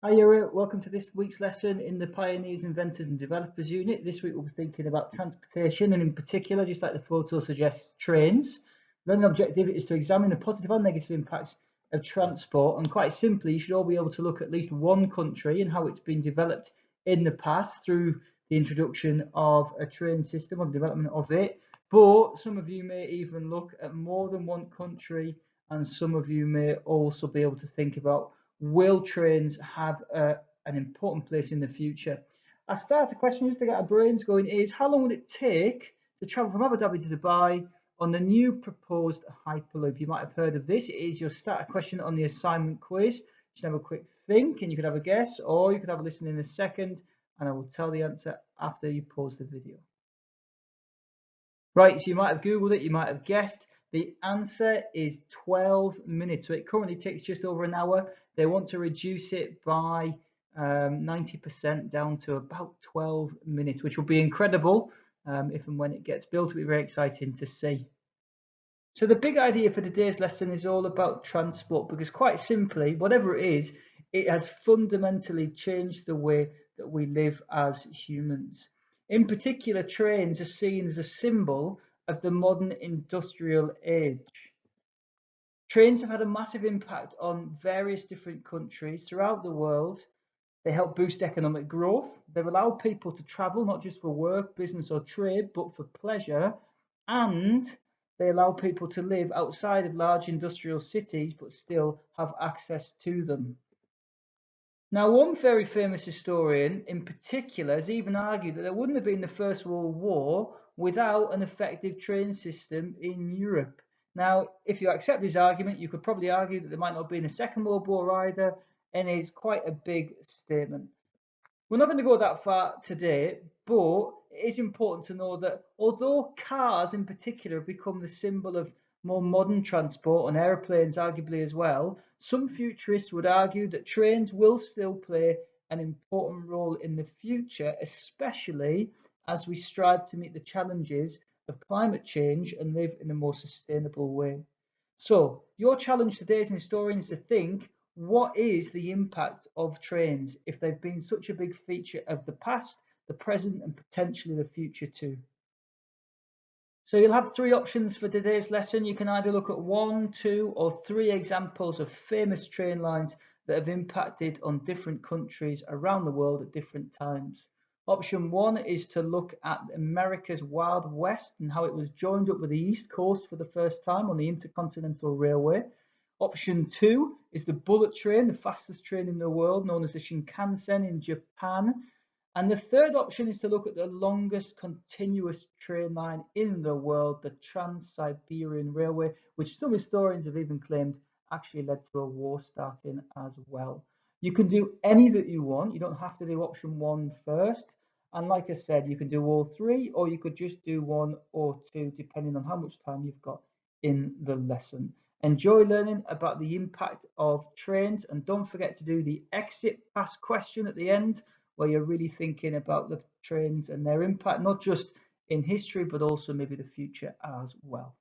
Hi, Yuri. Welcome to this week's lesson in the Pioneers, Inventors and Developers unit. This week we'll be thinking about transportation and in particular, just like the photo suggests, trains. The learning objective is to examine the positive and negative impacts of transport, and quite simply, you should all be able to look at least one country and how it's been developed in the past through the introduction of a train system or the development of it. But some of you may even look at more than one country, and some of you may also be able to think about, will trains have an important place in the future? Our starter question, just to get our brains going, is how long will it take to travel from Abu Dhabi to Dubai on the new proposed Hyperloop? You might have heard of this. It is your starter question on the assignment quiz. Just have a quick think and you could have a guess, or you could have a listen in a second and I will tell the answer after you pause the video. Right, so you might have Googled it, you might have guessed. The answer is 12 minutes. So it currently takes just over an hour. They want to reduce it by 90% down to about 12 minutes, which will be incredible if and when it gets built. It'll be very exciting to see. So the big idea for today's lesson is all about transport, because quite simply, whatever it is, it has fundamentally changed the way that we live as humans. In particular, trains are seen as a symbol of the modern industrial age. Trains have had a massive impact on various different countries throughout the world. They help boost economic growth. They've allowed people to travel, not just for work, business or trade, but for pleasure. And they allow people to live outside of large industrial cities, but still have access to them. Now, one very famous historian in particular has even argued that there wouldn't have been the First World War without an effective train system in Europe. Now, if you accept his argument, you could probably argue that there might not have been a Second World War either, and it's quite a big statement. We're not going to go that far today, but it is important to know that although cars in particular have become the symbol of more modern transport, and aeroplanes arguably as well, some futurists would argue that trains will still play an important role in the future, especially as we strive to meet the challenges of climate change and live in a more sustainable way. So your challenge today as an historian is to think, what is the impact of trains if they've been such a big feature of the past, the present, and potentially the future too? So you'll have three options for today's lesson. You can either look at 1, 2, or 3 examples of famous train lines that have impacted on different countries around the world at different times. Option 1 is to look at America's Wild West and how it was joined up with the East Coast for the first time on the Intercontinental Railway. Option 2 is the bullet train, the fastest train in the world, known as the Shinkansen in Japan. And the third option is to look at the longest continuous train line in the world, the Trans-Siberian Railway, which some historians have even claimed actually led to a war starting as well. You can do any that you want. You don't have to do option 1 first. And like I said, you can do all 3, or you could just do 1 or 2, depending on how much time you've got in the lesson. Enjoy learning about the impact of trains, and don't forget to do the exit pass question at the end, where you're really thinking about the trains and their impact, not just in history, but also maybe the future as well.